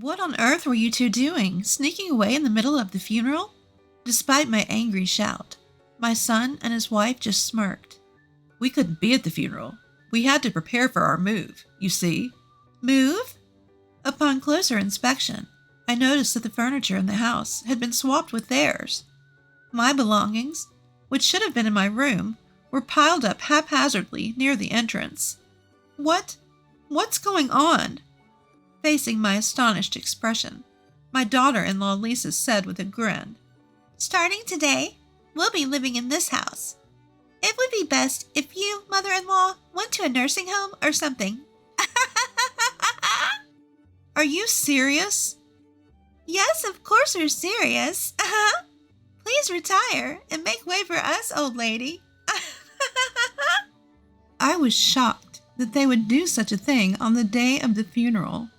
What on earth were you two doing, sneaking away in the middle of the funeral? Despite my angry shout, my son and his wife just smirked. We couldn't be at the funeral. We had to prepare for our move, you see. Move? Upon closer inspection, I noticed that the furniture in the house had been swapped with theirs. My belongings, which should have been in my room, were piled up haphazardly near the entrance. What's going on? Facing my astonished expression, my daughter-in-law Lisa said with a grin, "Starting today, we'll be living in this house. It would be best if you, mother-in-law, went to a nursing home or something." Are you serious? Yes, of course we're serious. Please retire and make way for us, old lady. I was shocked that they would do such a thing on the day of the funeral,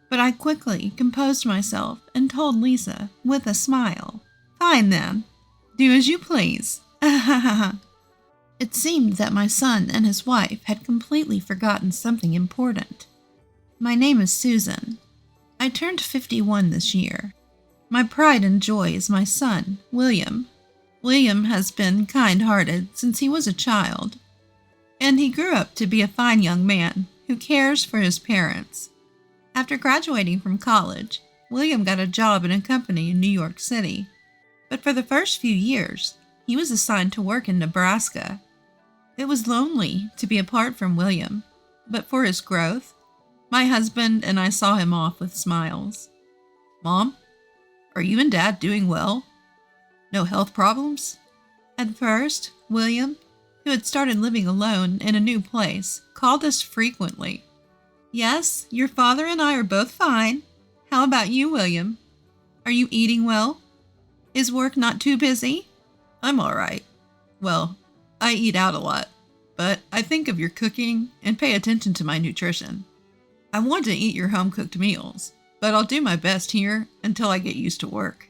but I quickly composed myself and told Lisa with a smile, "Fine then, do as you please." It seemed that my son and his wife had completely forgotten something important. My name is Susan. I turned 51 this year. My pride and joy is my son, William. William has been kind-hearted since he was a child, and he grew up to be a fine young man who cares for his parents. After graduating from college, William got a job in a company in New York City, but for the first few years, he was assigned to work in Nebraska. It was lonely to be apart from William, but for his growth, my husband and I saw him off with smiles. Mom, are you and Dad doing well? No health problems? At first, William, who had started living alone in a new place, called us frequently. Yes, your father and I are both fine. How about you, William? Are you eating well? Is work not too busy? I'm all right. Well, I eat out a lot, but I think of your cooking and pay attention to my nutrition. I want to eat your home-cooked meals, but I'll do my best here until I get used to work.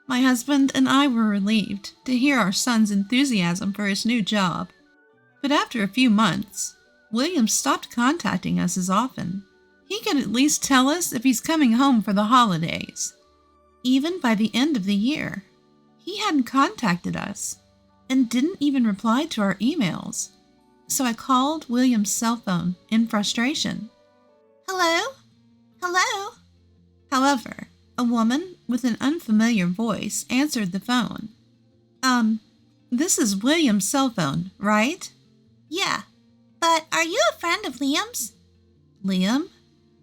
My husband and I were relieved to hear our son's enthusiasm for his new job. But after a few months, William stopped contacting us as often. He could at least tell us if he's coming home for the holidays. Even by the end of the year, he hadn't contacted us and didn't even reply to our emails. So I called William's cell phone in frustration. "Hello? Hello?" However, a woman with an unfamiliar voice answered the phone. This is William's cell phone, right?" "Yeah, but are you a friend of Liam's?" "Liam?"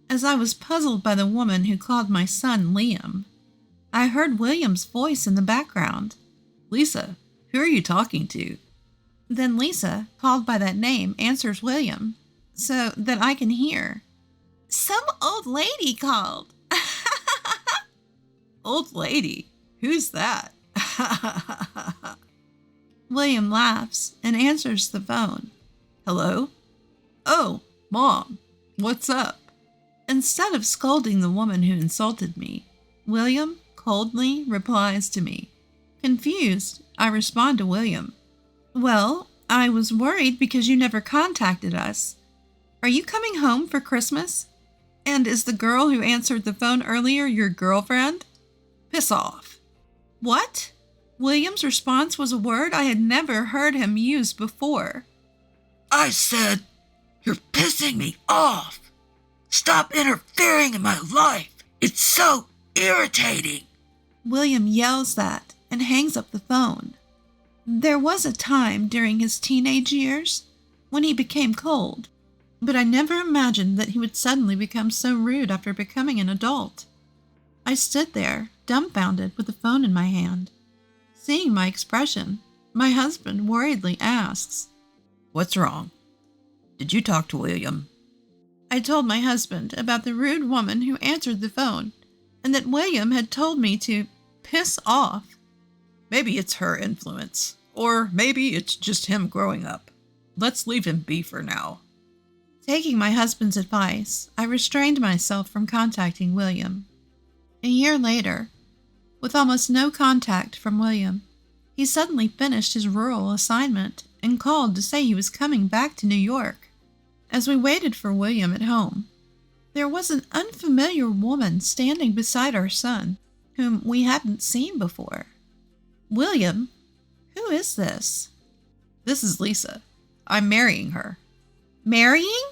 As I was puzzled by the woman who called my son Liam, I heard William's voice in the background. "Lisa, who are you talking to?" Then Lisa, called by that name, answers William, so that I can hear. "Some old lady called." "Old lady? Who's that?" William laughs and answers the phone. "Hello? Oh, Mom, what's up?" Instead of scolding the woman who insulted me, William coldly replies to me. Confused, I respond to William. "Well, I was worried because you never contacted us. Are you coming home for Christmas? And is the girl who answered the phone earlier your girlfriend?" "Piss off." What? William's response was a word I had never heard him use before. "I said, you're pissing me off. Stop interfering in my life. It's so irritating." William yells that and hangs up the phone. There was a time during his teenage years when he became cold, but I never imagined that he would suddenly become so rude after becoming an adult. I stood there, dumbfounded, with the phone in my hand. Seeing my expression, my husband worriedly asks, "What's wrong? Did you talk to William?" I told my husband about the rude woman who answered the phone, and that William had told me to piss off. "Maybe it's her influence, or maybe it's just him growing up. Let's leave him be for now." Taking my husband's advice, I restrained myself from contacting William. A year later, with almost no contact from William, he suddenly finished his rural assignment and called to say he was coming back to New York. As we waited for William at home, There was an unfamiliar woman standing beside our son, whom we hadn't seen before. William, who is this? This is Lisa. I'm marrying her. Marrying?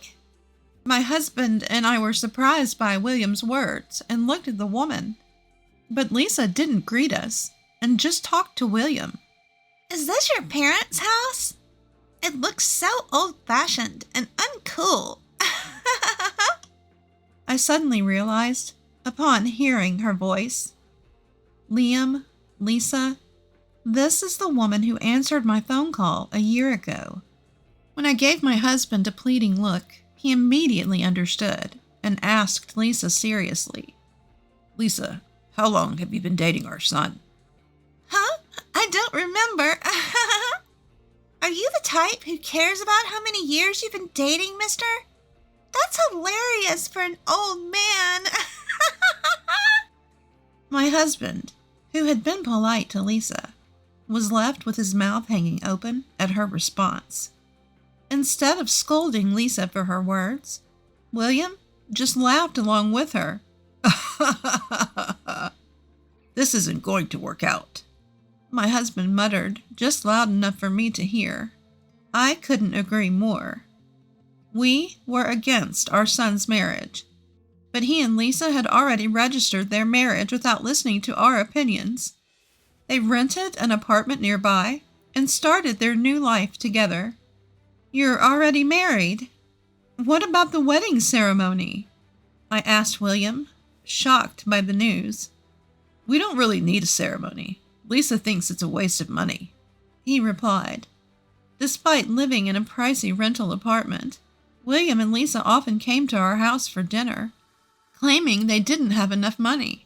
My husband and I were surprised by William's words and looked at the woman. But Lisa didn't greet us and just talked to William. Is this your parents' house? It looks so old-fashioned and uncool. I suddenly realized, upon hearing her voice, Liam, Lisa, this is the woman who answered my phone call a year ago. When I gave my husband a pleading look, he immediately understood and asked Lisa seriously, Lisa, how long have you been dating our son? Huh? I don't remember. Are you the type who cares about how many years you've been dating, mister? That's hilarious for an old man. My husband, who had been polite to Lisa, was left with his mouth hanging open at her response. Instead of scolding Lisa for her words, William just laughed along with her. This isn't going to work out, my husband muttered, just loud enough for me to hear. I couldn't agree more. We were against our son's marriage, but he and Lisa had already registered their marriage without listening to our opinions. They rented an apartment nearby and started their new life together. You're already married? What about the wedding ceremony? I asked William, shocked by the news. We don't really need a ceremony. Lisa thinks it's a waste of money, he replied. Despite living in a pricey rental apartment, William and Lisa often came to our house for dinner, claiming they didn't have enough money.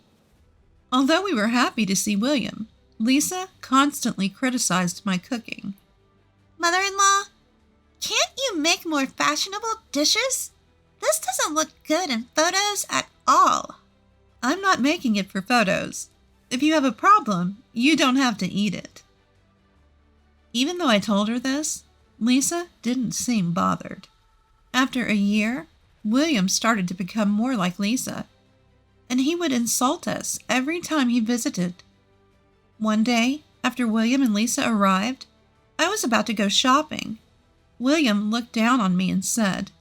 Although we were happy to see William, Lisa constantly criticized my cooking. Mother-in-law, can't you make more fashionable dishes? This doesn't look good in photos at all. I'm not making it for photos. If you have a problem, you don't have to eat it. Even though I told her this, Lisa didn't seem bothered. After a year, William started to become more like Lisa, and he would insult us every time he visited. One day, after William and Lisa arrived, I was about to go shopping. William looked down on me and said,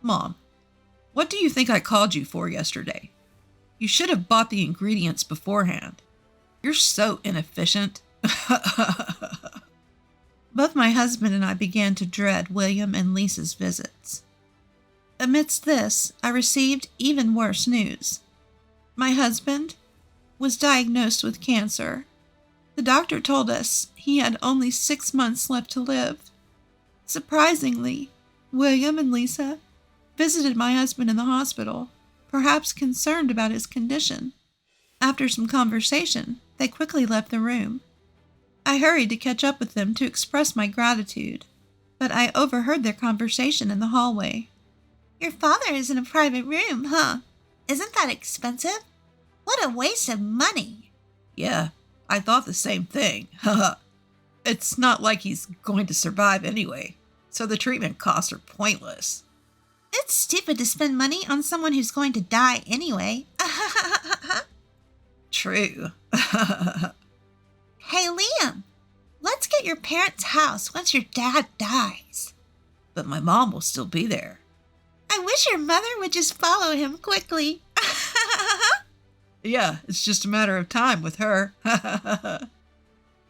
Mom, what do you think I called you for yesterday? You should have bought the ingredients beforehand. You're so inefficient. Both my husband and I began to dread William and Lisa's visits. Amidst this, I received even worse news. My husband was diagnosed with cancer. The doctor told us he had only 6 months left to live. Surprisingly, William and Lisa visited my husband in the hospital, perhaps concerned about his condition. After some conversation, they quickly left the room. I hurried to catch up with them to express my gratitude, but I overheard their conversation in the hallway. Your father is in a private room, huh? Isn't that expensive? What a waste of money. Yeah, I thought the same thing. It's not like he's going to survive anyway, so the treatment costs are pointless. It's stupid to spend money on someone who's going to die anyway. True. Hey, Liam, let's get your parents' house once your dad dies. But my mom will still be there. I wish your mother would just follow him quickly. Yeah, it's just a matter of time with her.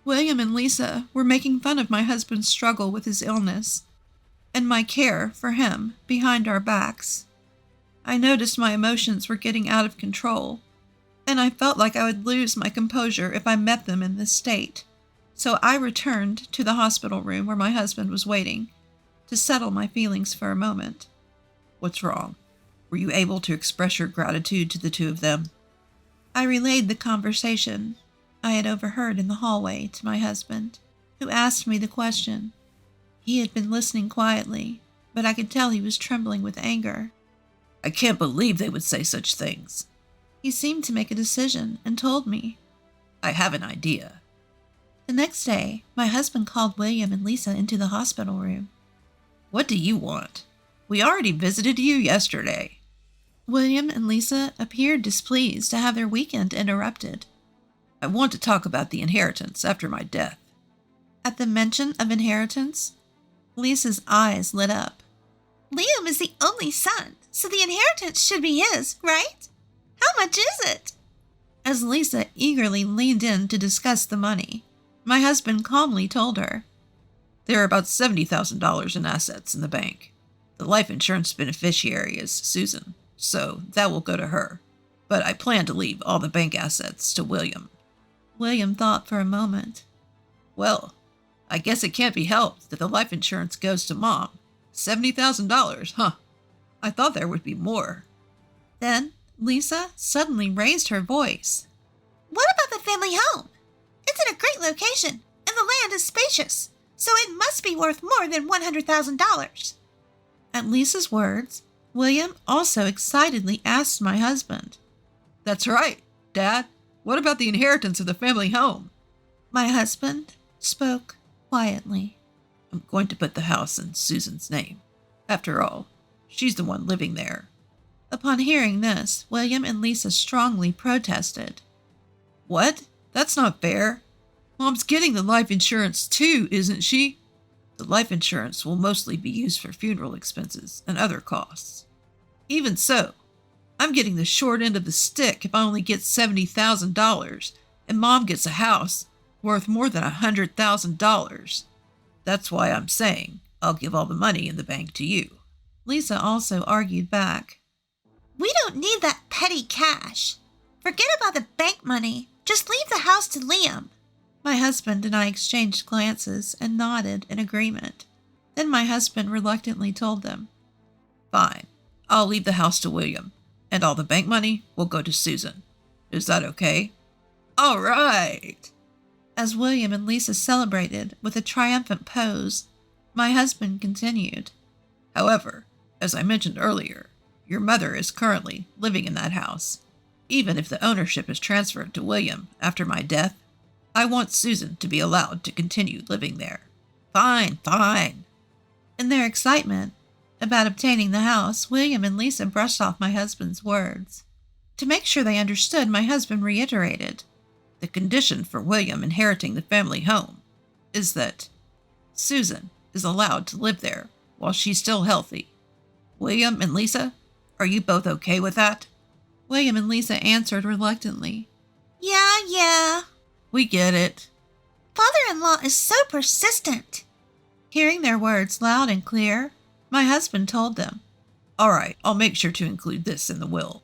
William and Lisa were making fun of my husband's struggle with his illness and my care for him behind our backs. I noticed my emotions were getting out of control, and I felt like I would lose my composure if I met them in this state. So I returned to the hospital room where my husband was waiting to settle my feelings for a moment. What's wrong? Were you able to express your gratitude to the two of them? I relayed the conversation I had overheard in the hallway to my husband, who asked me the question. He had been listening quietly, but I could tell he was trembling with anger. I can't believe they would say such things. He seemed to make a decision and told me. I have an idea. The next day, my husband called William and Lisa into the hospital room. What do you want? We already visited you yesterday. William and Lisa appeared displeased to have their weekend interrupted. I want to talk about the inheritance after my death. At the mention of inheritance, Lisa's eyes lit up. Liam is the only son, so the inheritance should be his, right? How much is it? As Lisa eagerly leaned in to discuss the money, my husband calmly told her, There are about $70,000 in assets in the bank. The life insurance beneficiary is Susan, so that will go to her. But I plan to leave all the bank assets to William. William thought for a moment. Well, I guess it can't be helped that the life insurance goes to Mom. $70,000, huh? I thought there would be more. Then Lisa suddenly raised her voice. What about the family home? It's in a great location, and the land is spacious, so it must be worth more than $100,000. At Lisa's words, William also excitedly asked my husband. That's right, Dad. What about the inheritance of the family home? My husband spoke quietly. I'm going to put the house in Susan's name. After all, she's the one living there. Upon hearing this, William and Lisa strongly protested. What? That's not fair. Mom's getting the life insurance too, isn't she? The life insurance will mostly be used for funeral expenses and other costs. Even so, I'm getting the short end of the stick if I only get $70,000 and Mom gets a house worth more than $100,000. That's why I'm saying I'll give all the money in the bank to you. Lisa also argued back. We don't need that petty cash. Forget about the bank money. Just leave the house to Liam. My husband and I exchanged glances and nodded in agreement. Then my husband reluctantly told them, Fine, I'll leave the house to William, and all the bank money will go to Susan. Is that okay? All right. As William and Lisa celebrated with a triumphant pose, my husband continued. However, as I mentioned earlier, your mother is currently living in that house. Even if the ownership is transferred to William after my death, I want Susan to be allowed to continue living there. Fine. In their excitement about obtaining the house, William and Lisa brushed off my husband's words. To make sure they understood, my husband reiterated, The condition for William inheriting the family home is that Susan is allowed to live there while she's still healthy. William and Lisa, are you both okay with that? William and Lisa answered reluctantly. Yeah. We get it. Father-in-law is so persistent. Hearing their words loud and clear, my husband told them, All right, I'll make sure to include this in the will.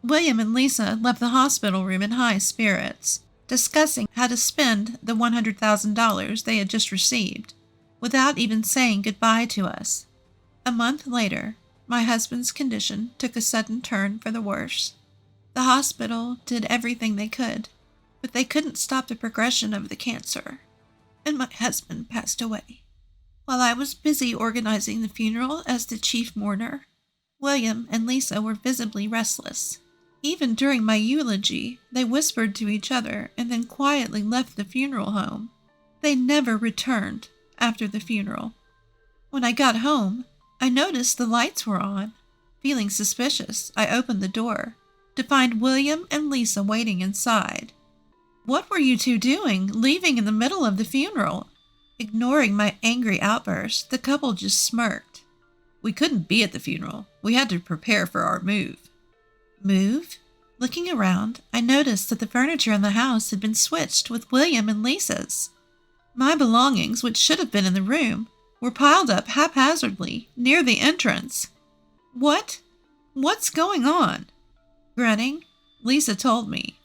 William and Lisa left the hospital room in high spirits, discussing how to spend the $100,000 they had just received, without even saying goodbye to us. A month later, my husband's condition took a sudden turn for the worse. The hospital did everything they could, but they couldn't stop the progression of the cancer, and my husband passed away. While I was busy organizing the funeral as the chief mourner, William and Lisa were visibly restless. Even during my eulogy, they whispered to each other and then quietly left the funeral home. They never returned after the funeral. When I got home, I noticed the lights were on. Feeling suspicious, I opened the door to find William and Lisa waiting inside. What were you two doing, leaving in the middle of the funeral? Ignoring my angry outburst, the couple just smirked. We couldn't be at the funeral. We had to prepare for our move. Move? Looking around, I noticed that the furniture in the house had been switched with William and Lisa's. My belongings, which should have been in the room, were piled up haphazardly near the entrance. What's going on? Grinning, Lisa told me.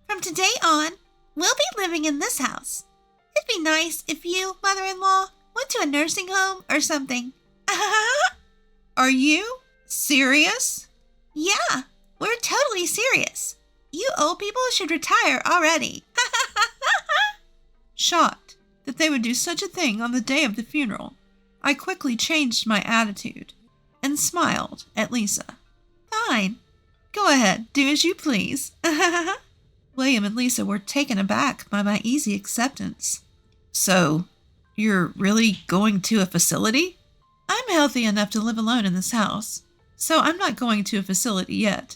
From today on, we'll be living in this house. It'd be nice if you, mother-in-law, went to a nursing home or something. Are you serious? Yeah, we're totally serious. You old people should retire already. Shocked that they would do such a thing on the day of the funeral, I quickly changed my attitude and smiled at Lisa. Fine. Go ahead, do as you please. William and Lisa were taken aback by my easy acceptance. So, you're really going to a facility? I'm healthy enough to live alone in this house, so I'm not going to a facility yet.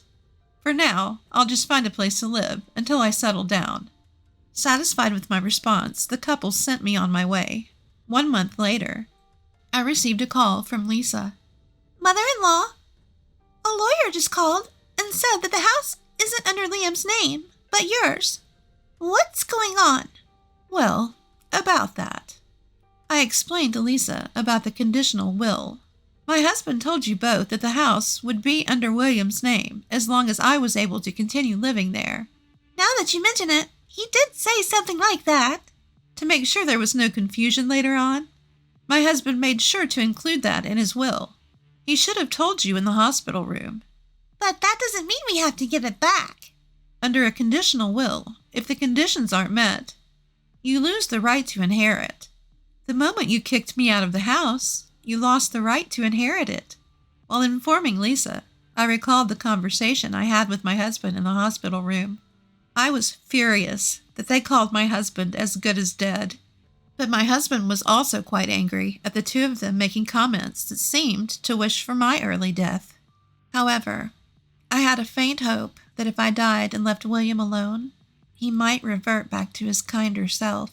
For now, I'll just find a place to live until I settle down. Satisfied with my response, the couple sent me on my way. 1 month later, I received a call from Lisa. Mother-in-law, a lawyer just called and said that the house isn't under Liam's name, but yours. What's going on? Well, about that. I explained to Lisa about the conditional will. My husband told you both that the house would be under William's name as long as I was able to continue living there. Now that you mention it, he did say something like that. To make sure there was no confusion later on, my husband made sure to include that in his will. He should have told you in the hospital room. But that doesn't mean we have to give it back. Under a conditional will, if the conditions aren't met, you lose the right to inherit. The moment you kicked me out of the house, you lost the right to inherit it. While informing Lisa, I recalled the conversation I had with my husband in the hospital room. I was furious that they called my husband as good as dead. But my husband was also quite angry at the two of them making comments that seemed to wish for my early death. However, I had a faint hope that if I died and left William alone, he might revert back to his kinder self.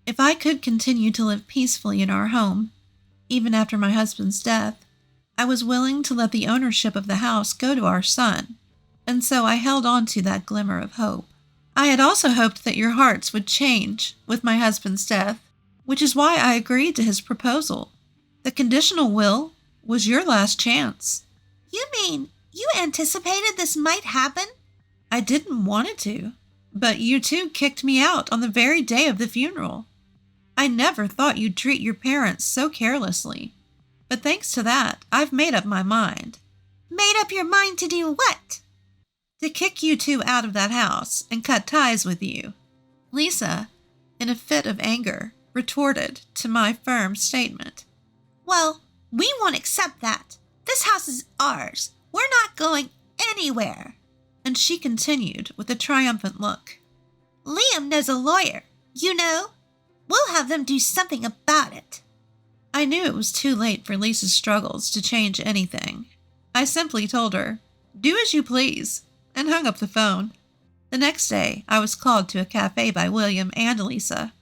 If I could continue to live peacefully in our home, even after my husband's death, I was willing to let the ownership of the house go to our son, and so I held on to that glimmer of hope. I had also hoped that your hearts would change with my husband's death, which is why I agreed to his proposal. The conditional will was your last chance. You mean you anticipated this might happen? I didn't want it to, but you two kicked me out on the very day of the funeral. I never thought you'd treat your parents so carelessly, but thanks to that, I've made up my mind. Made up your mind to do what? To kick you two out of that house and cut ties with you. Lisa, in a fit of anger, retorted to my firm statement. Well, we won't accept that. This house is ours. We're not going anywhere. And she continued with a triumphant look. Liam knows a lawyer, you know. We'll have them do something about it. I knew it was too late for Lisa's struggles to change anything. I simply told her, "Do as you please," and hung up the phone. The next day, I was called to a cafe by William and Lisa.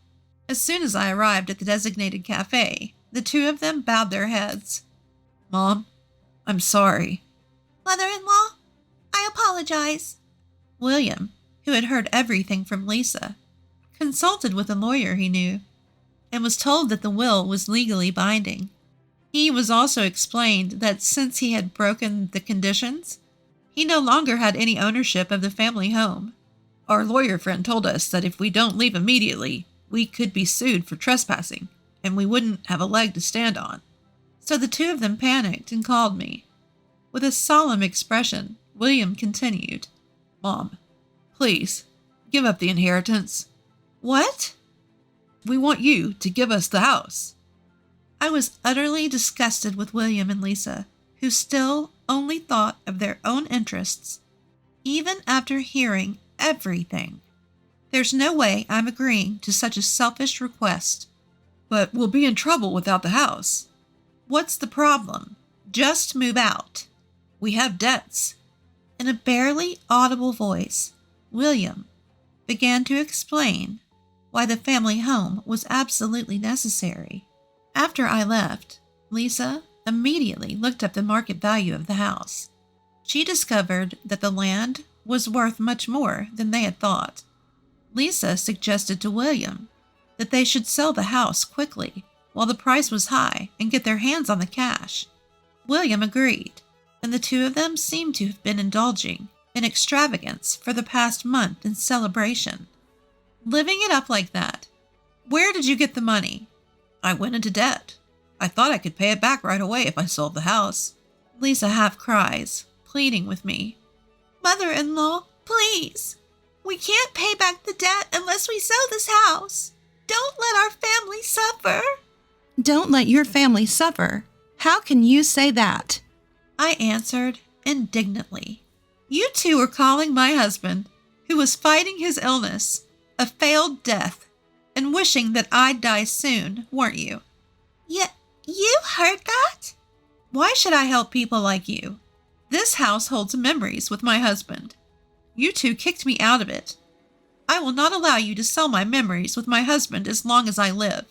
As soon as I arrived at the designated cafe, the two of them bowed their heads. "Mom, I'm sorry." Mother-in-law, I apologize. William, who had heard everything from Lisa, consulted with a lawyer he knew, and was told that the will was legally binding. He was also explained that since he had broken the conditions, he no longer had any ownership of the family home. Our lawyer friend told us that if we don't leave immediately, we could be sued for trespassing, and we wouldn't have a leg to stand on. So the two of them panicked and called me. With a solemn expression, William continued, "Mom, please, give up the inheritance." "What?" "We want you to give us the house." I was utterly disgusted with William and Lisa, who still only thought of their own interests, even after hearing everything. There's no way I'm agreeing to such a selfish request. "But we'll be in trouble without the house." "What's the problem? Just move out. We have debts." In a barely audible voice, William began to explain why the family home was absolutely necessary. After I left, Lisa immediately looked up the market value of the house. She discovered that the land was worth much more than they had thought. Lisa suggested to William that they should sell the house quickly while the price was high and get their hands on the cash. William agreed, and the two of them seemed to have been indulging in extravagance for the past month in celebration. Living it up like that. Where did you get the money? I went into debt. I thought I could pay it back right away if I sold the house. Lisa half cries, pleading with me. Mother-in-law, please. We can't pay back the debt unless we sell this house. Don't let our family suffer. Don't let your family suffer. How can you say that? I answered indignantly. You two were calling my husband, who was fighting his illness, a failed death, and wishing that I'd die soon, weren't you? You heard that? Why should I help people like you? This house holds memories with my husband. You two kicked me out of it. I will not allow you to sell my memories with my husband as long as I live.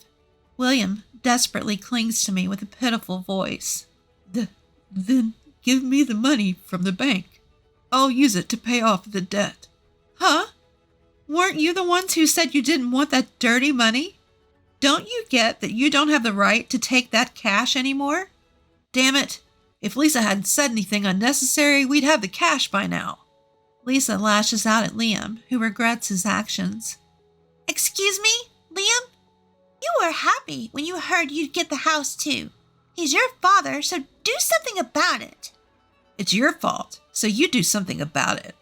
William desperately clings to me with a pitiful voice. Then give me the money from the bank. I'll use it to pay off the debt. Huh? Weren't you the ones who said you didn't want that dirty money? Don't you get that you don't have the right to take that cash anymore? Damn it! If Lisa hadn't said anything unnecessary, we'd have the cash by now. Lisa lashes out at Liam, who regrets his actions. Excuse me, Liam? You were happy when you heard you'd get the house too. He's your father, so do something about it. It's your fault, so you do something about it.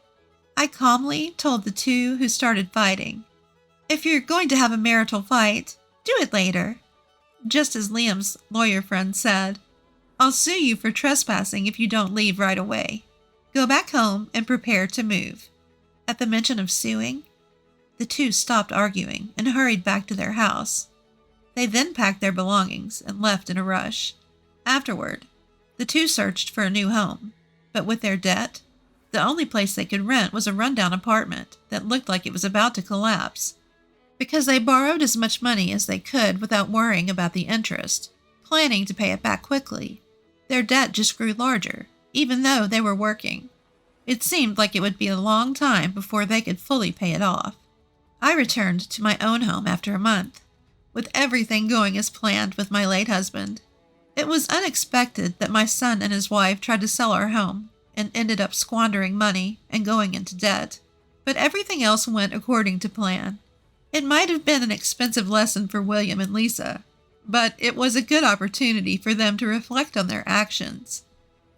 I calmly told the two who started fighting. If you're going to have a marital fight, do it later. Just as Liam's lawyer friend said, I'll sue you for trespassing if you don't leave right away. Go back home and prepare to move. At the mention of suing, the two stopped arguing and hurried back to their house. They then packed their belongings and left in a rush. Afterward, the two searched for a new home, but with their debt, the only place they could rent was a rundown apartment that looked like it was about to collapse. Because they borrowed as much money as they could without worrying about the interest, planning to pay it back quickly, their debt just grew larger, even though they were working. It seemed like it would be a long time before they could fully pay it off. I returned to my own home after a month, with everything going as planned with my late husband. It was unexpected that my son and his wife tried to sell our home and ended up squandering money and going into debt, but everything else went according to plan. It might have been an expensive lesson for William and Lisa, but it was a good opportunity for them to reflect on their actions.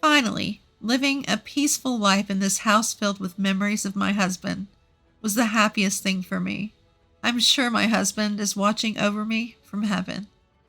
Finally, living a peaceful life in this house filled with memories of my husband was the happiest thing for me. I'm sure my husband is watching over me from heaven.